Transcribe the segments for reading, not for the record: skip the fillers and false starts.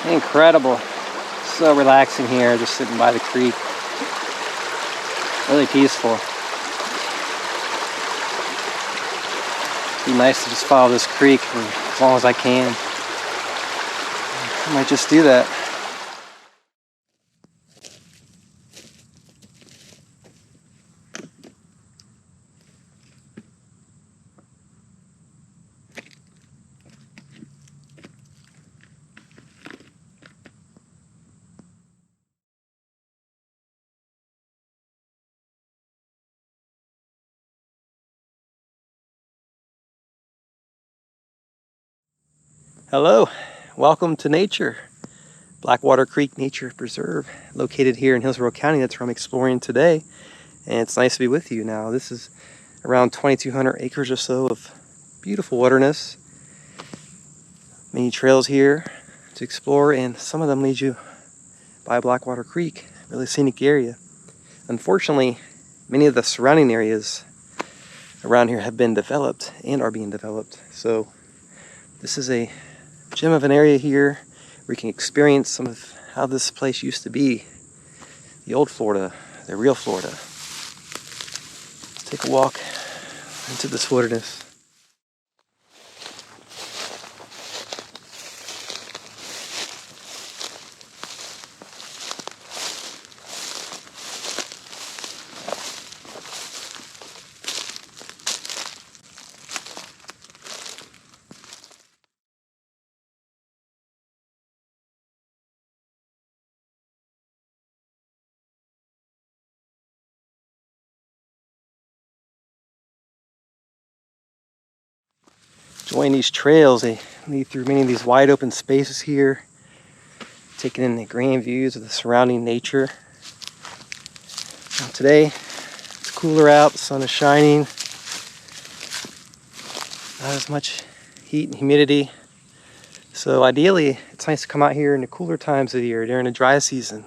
Incredible. So relaxing here, just sitting by the creek. Really peaceful. Be nice to just follow this creek for as long as I can. I might just do that. Hello, welcome to nature. Blackwater Creek Nature Preserve, located here in Hillsborough County. That's where I'm exploring today, and it's nice to be with you now. This is around 2,200 acres or so of beautiful wilderness. Many trails here to explore, and some of them lead you by Blackwater Creek, really scenic area. Unfortunately, many of the surrounding areas around here have been developed and are being developed. So this is a gem of an area here where you can experience some of how this place used to be. The old Florida, the real Florida. Let's take a walk into this wilderness. Enjoying these trails, they lead through many of these wide open spaces here, taking in the grand views of the surrounding nature. Now today, it's cooler out, the sun is shining, not as much heat and humidity. So ideally, it's nice to come out here in the cooler times of the year, during the dry season.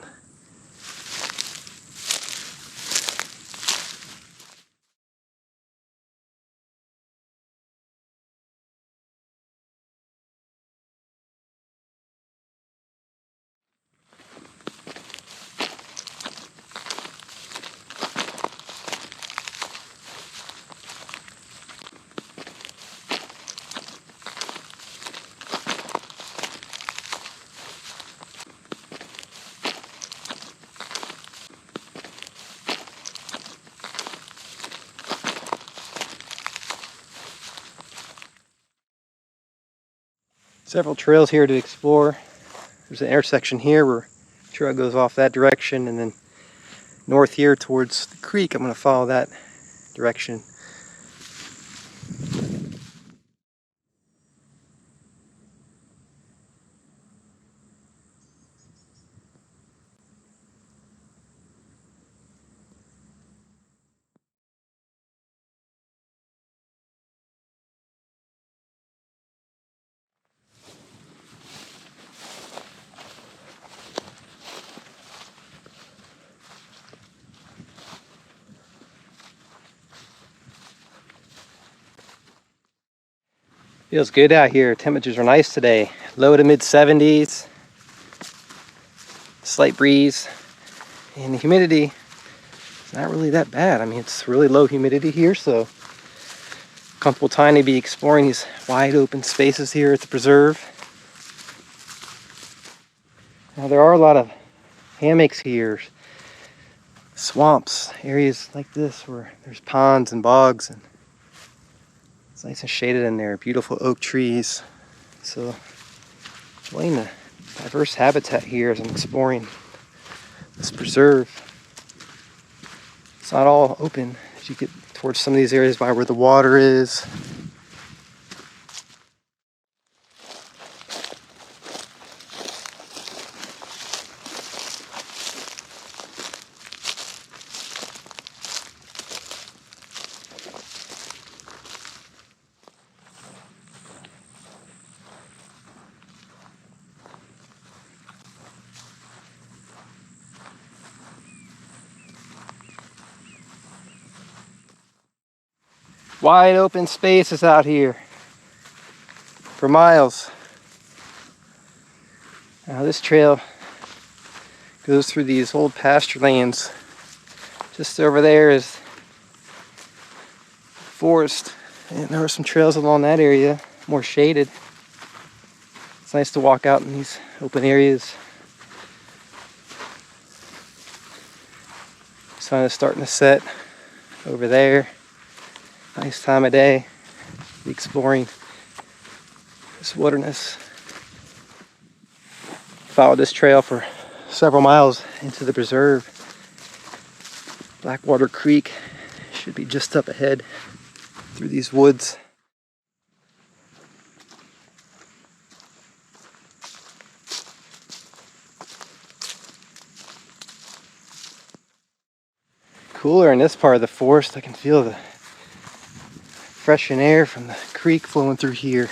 Several trails here to explore. There's an intersection here where the trail goes off that direction, and then north here towards the creek. I'm going to follow that direction. Feels good out here. Temperatures are nice today. Low to mid 70s. Slight breeze. And the humidity is not really that bad. I mean, it's really low humidity here, so comfortable time to be exploring these wide open spaces here at the preserve. Now there are a lot of hammocks here. Swamps, areas like this where there's ponds and bogs, and it's nice and shaded in there. Beautiful oak trees. So enjoying the diverse habitat here as I'm exploring this preserve. It's not all open as you get towards some of these areas by where the water is. Wide open spaces out here for miles. Now this trail goes through these old pasture lands. Just over there is forest, and there are some trails along that area, more shaded. It's nice to walk out in these open areas. Sun is starting to set over there. Nice time of day to be exploring this wilderness. Followed this trail for several miles into the preserve. Blackwater Creek should be just up ahead through these woods. Cooler in this part of the forest. I can feel the freshen air from the creek flowing through here.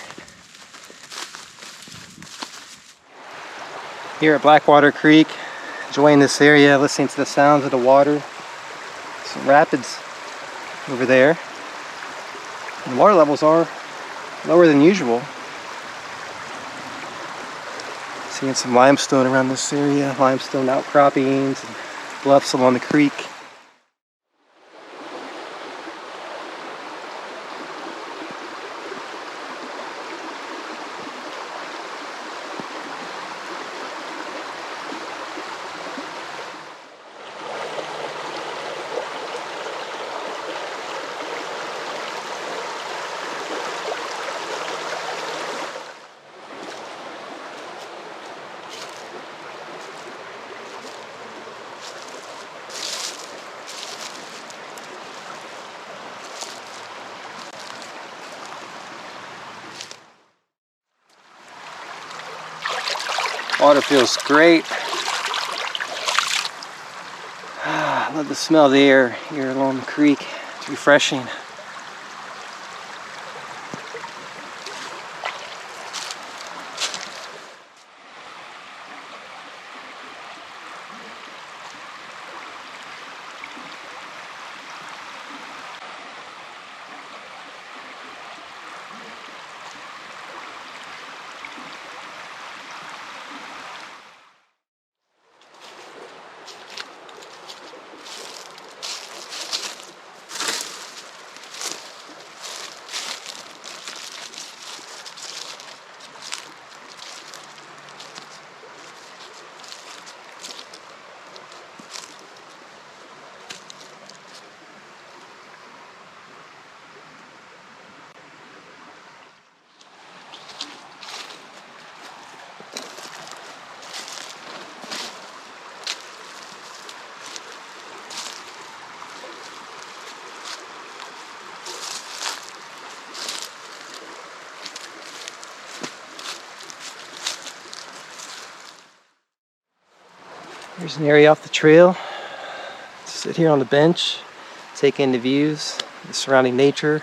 Here at Blackwater Creek, enjoying this area, listening to the sounds of the water. Some rapids over there. And water levels are lower than usual. Seeing some limestone around this area, limestone outcroppings and bluffs along the creek. Water feels great. I love the smell of the air here along the creek. It's refreshing. Here's an area off the trail. Sit here on the bench, take in the views, the surrounding nature.